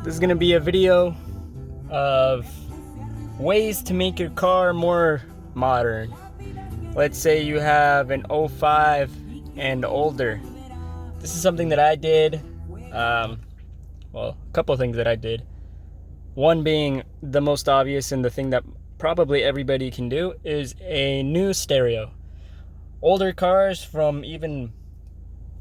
This is going to be a video of ways to make your car more modern. Let's say you have an '05 and older. This is something that I did. Well, a couple of things that I did. One being the most obvious and the thing that probably everybody can do is a new stereo. Older cars from even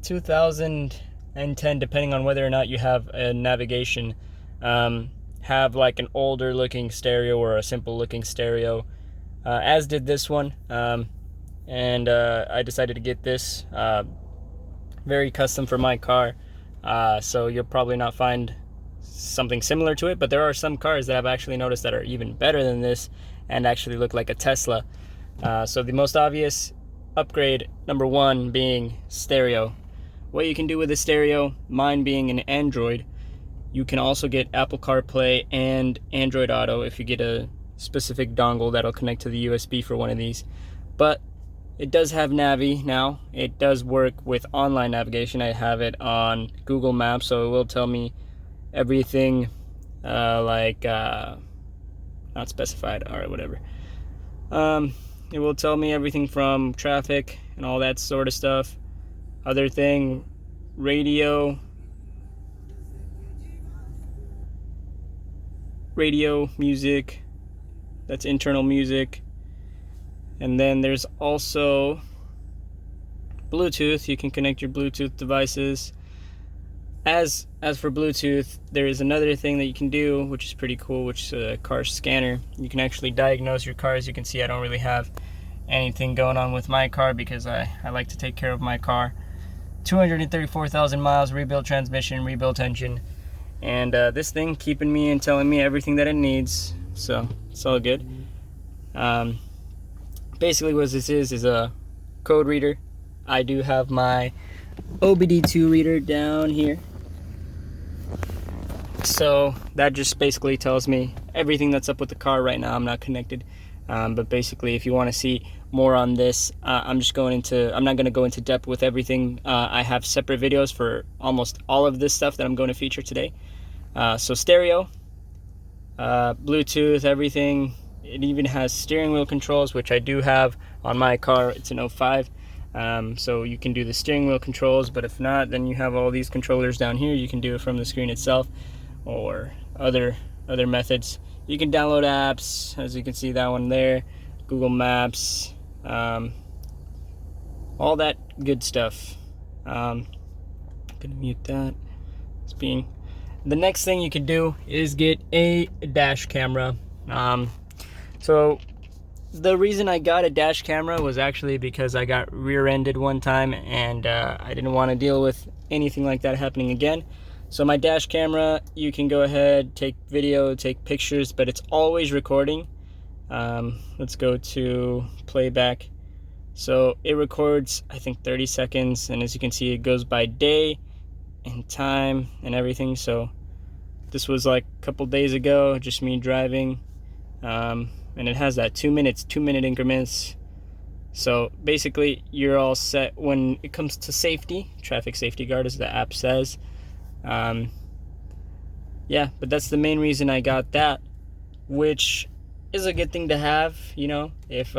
2010, depending on whether or not you have a navigation, have like an older looking stereo or a simple looking stereo, as did this one. And I decided to get this very custom for my car, so you'll probably not find something similar to it, but there are some cars that I've actually noticed that are even better than this and actually look like a Tesla. So the most obvious upgrade, number one, being stereo. What you can do with a stereo, mine being an Android, you can also get Apple CarPlay and Android Auto if you get a specific dongle that'll connect to the USB for one of these. But it does have Navi now. It does work with online navigation. I have it on Google Maps, so it will tell me everything not specified, alright, whatever. It will tell me everything from traffic and all that sort of stuff. Other thing, radio music, that's internal music. And then there's also Bluetooth. You can connect your Bluetooth devices. As for Bluetooth, there is another thing that you can do, which is pretty cool, which is a car scanner. You can actually diagnose your car. As you can see, I don't really have anything going on with my car because I like to take care of my car. 234,000 miles, rebuilt transmission, rebuilt engine, and this thing keeping me and telling me everything that it needs, so it's all good. Basically what this is a code reader. I do have my OBD2 reader down here, so that just basically tells me everything that's up with the car right now. I'm not connected, but basically if you want to see more on this, I'm not going to go into depth with everything. I have separate videos for almost all of this stuff that I'm going to feature today. So stereo, Bluetooth, everything. It even has steering wheel controls, which I do have on my car. It's an '05, so you can do the steering wheel controls, but if not, then you have all these controllers down here. You can do it from the screen itself or other methods. You can download apps, as you can see that one there, Google Maps, all that good stuff. I'm gonna mute that. The next thing you can do is get a dash camera. So the reason I got a dash camera was actually because I got rear-ended one time, and I didn't want to deal with anything like that happening again. So my dash camera, you can go ahead, take video, take pictures, but it's always recording. Let's go to playback. So it records, I think, 30 seconds, and as you can see, it goes by day and time and everything. So this was like a couple days ago, just me driving, and it has that 2 minute increments. So basically you're all set when it comes to safety, traffic safety guard, as the app says. Yeah, but that's the main reason I got that, which is a good thing to have. You know, if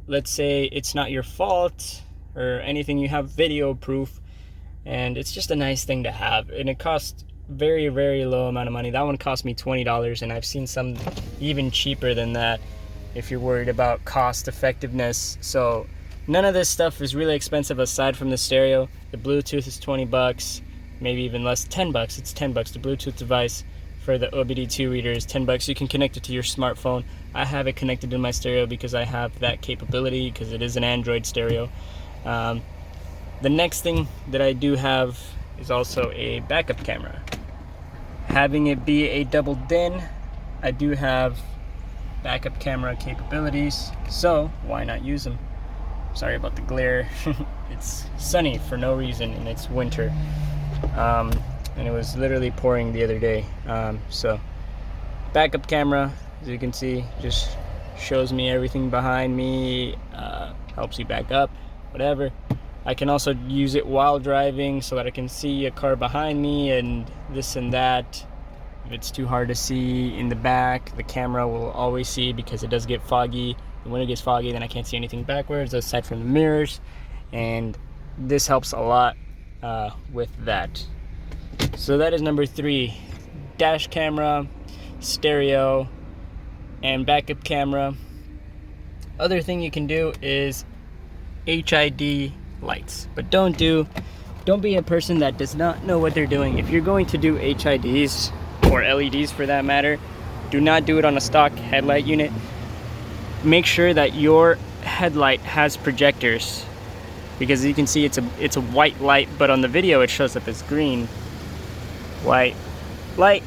let's say it's not your fault or anything, you have video proof, and it's just a nice thing to have. And it costs very, very low amount of money. That one cost me $20, and I've seen some even cheaper than that if you're worried about cost effectiveness. So none of this stuff is really expensive aside from the stereo. The Bluetooth is 20 bucks, maybe even less, 10 bucks. It's 10 bucks. The Bluetooth device for the OBD2 reader is 10 bucks. You can connect it to your smartphone. I have it connected to my stereo because I have that capability, because it is an Android stereo. The next thing that I do have is also a backup camera. Having it be a double DIN, I do have backup camera capabilities, so why not use them? Sorry about the glare. It's sunny for no reason, and it's winter, and it was literally pouring the other day. So backup camera, as you can see, just shows me everything behind me, helps you back up, whatever. I can also use it while driving so that I can see a car behind me and this and that. If it's too hard to see in the back, the camera will always see because it does get foggy. When it gets foggy, then I can't see anything backwards aside from the mirrors, and this helps a lot with that. So that is number 3: dash camera, stereo, and backup camera. Other thing you can do is HID lights, but don't be a person that does not know what they're doing. If you're going to do HIDs or LEDs for that matter, do not do it on a stock headlight unit. Make sure that your headlight has projectors, because you can see it's a white light, but on the video it shows up as green. White light,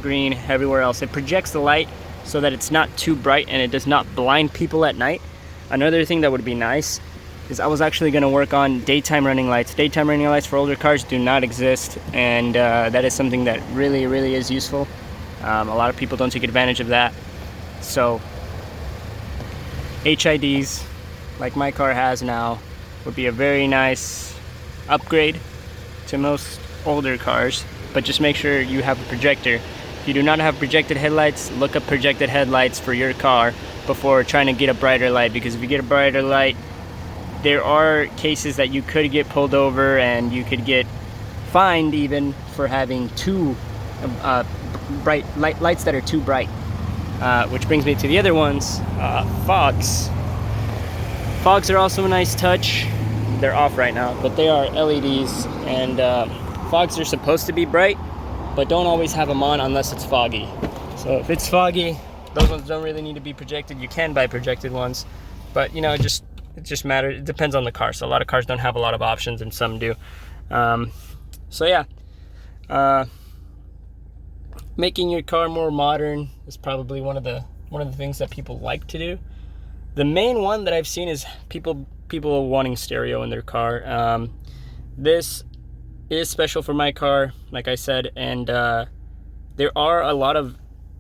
green everywhere else. It projects the light so that it's not too bright and it does not blind people at night. Another thing that would be nice is I was actually going to work on daytime running lights. Daytime running lights for older cars do not exist, and that is something that really is useful. A lot of people don't take advantage of that. So HIDs, like my car has now, would be a very nice upgrade to most older cars, but just make sure you have a projector. If you do not have projected headlights, look up projected headlights for your car before trying to get a brighter light, because if you get a brighter light, there are cases that you could get pulled over and you could get fined even for having too bright lights that are too bright. Which brings me to the other ones, fogs. Fogs are also a nice touch. They're off right now, but they are LEDs, and fogs are supposed to be bright, but don't always have them on unless it's foggy. So if it's foggy, those ones don't really need to be projected. You can buy projected ones, but you know, it just matters. It depends on the car. So a lot of cars don't have a lot of options, and some do. So yeah, making your car more modern is probably one of the things that people like to do. The main one that I've seen is people wanting stereo in their car. This is special for my car, like I said, and there are a lot of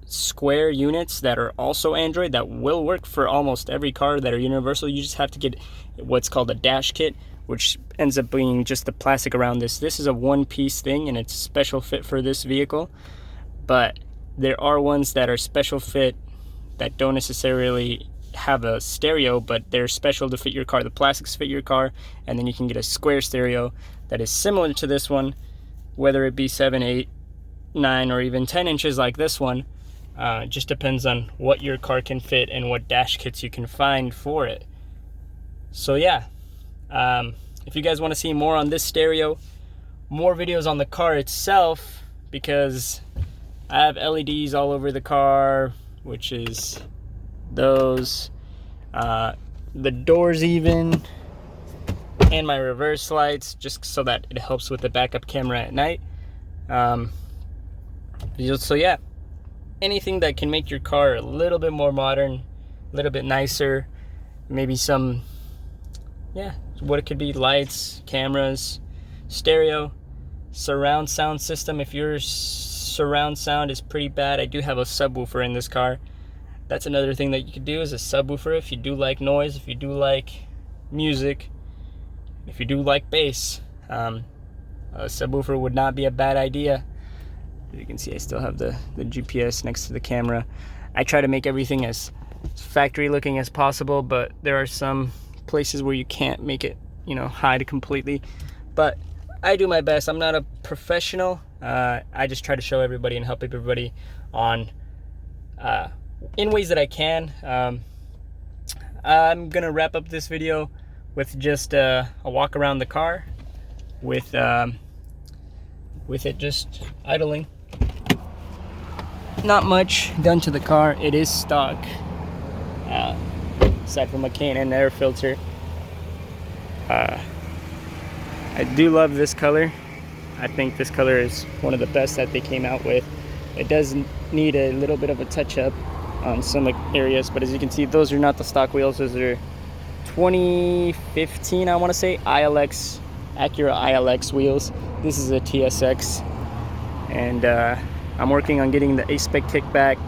square units that are also Android that will work for almost every car that are universal. You just have to get what's called a dash kit, which ends up being just the plastic around this. This is a one-piece thing, and it's a special fit for this vehicle. But there are ones that are special fit that don't necessarily have a stereo, but they're special to fit your car. The plastics fit your car, and then you can get a square stereo that is similar to this one, whether it be 7, 8, 9, or even 10 inches like this one. It just depends on what your car can fit and what dash kits you can find for it. So yeah, if you guys want to see more on this stereo, more videos on the car itself, because I have LEDs all over the car, which is those, the doors even, and my reverse lights, just so that it helps with the backup camera at night. So yeah, anything that can make your car a little bit more modern, a little bit nicer, maybe some, yeah, what it could be: lights, cameras, stereo, surround sound system. If your surround sound is pretty bad, I do have a subwoofer in this car. That's another thing that you could do, is a subwoofer. If you do like noise, if you do like music, if you do like bass, a subwoofer would not be a bad idea. As you can see, I still have the GPS next to the camera. I try to make everything as factory looking as possible, but there are some places where you can't make it, hide completely. But I do my best. I'm not a professional. I just try to show everybody and help everybody on in ways that I can. I'm gonna wrap up this video with just a walk around the car with it just idling. Not much done to the car. It is stock, aside from a K&N air filter. I do love this color. I think this color is one of the best that they came out with. It does need a little bit of a touch up on some areas, but as you can see, those are not the stock wheels. Those are 2015, I want to say, ILX, Acura ILX wheels. This is a TSX, and I'm working on getting the A-Spec kickback.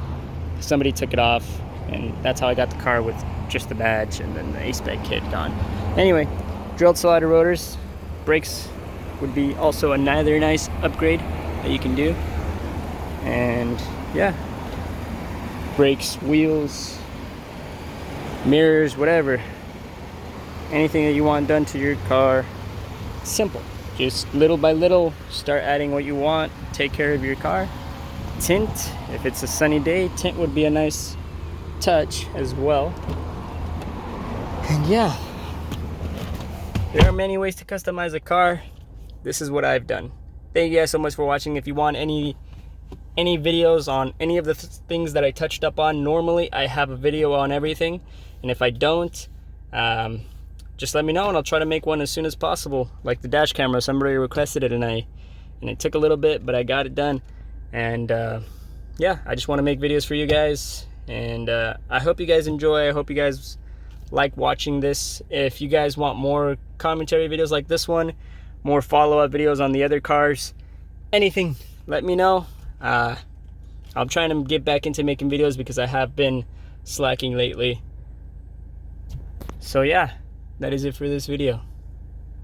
Somebody took it off, and that's how I got the car, with just the badge and then the A-Spec kit gone. Anyway, drilled slider rotors. Brakes would be also another nice upgrade that you can do. And yeah, brakes, wheels, mirrors, whatever, anything that you want done to your car. Simple, just little by little start adding what you want. Take care of your car. Tint, if it's a sunny day, tint would be a nice touch as well. And yeah, there are many ways to customize a car. This is what I've done. Thank you guys so much for watching. If you want any videos on any of the things that I touched up on, normally I have a video on everything, and if I don't, just let me know and I'll try to make one as soon as possible. Like the dash camera, somebody requested it, and it took a little bit, but I got it done. And yeah, I just want to make videos for you guys, and I hope you guys enjoy. I hope you guys like watching this. If you guys want more commentary videos like this one, more follow-up videos on the other cars, anything, let me know. I'm trying to get back into making videos because I have been slacking lately. So yeah, that is it for this video.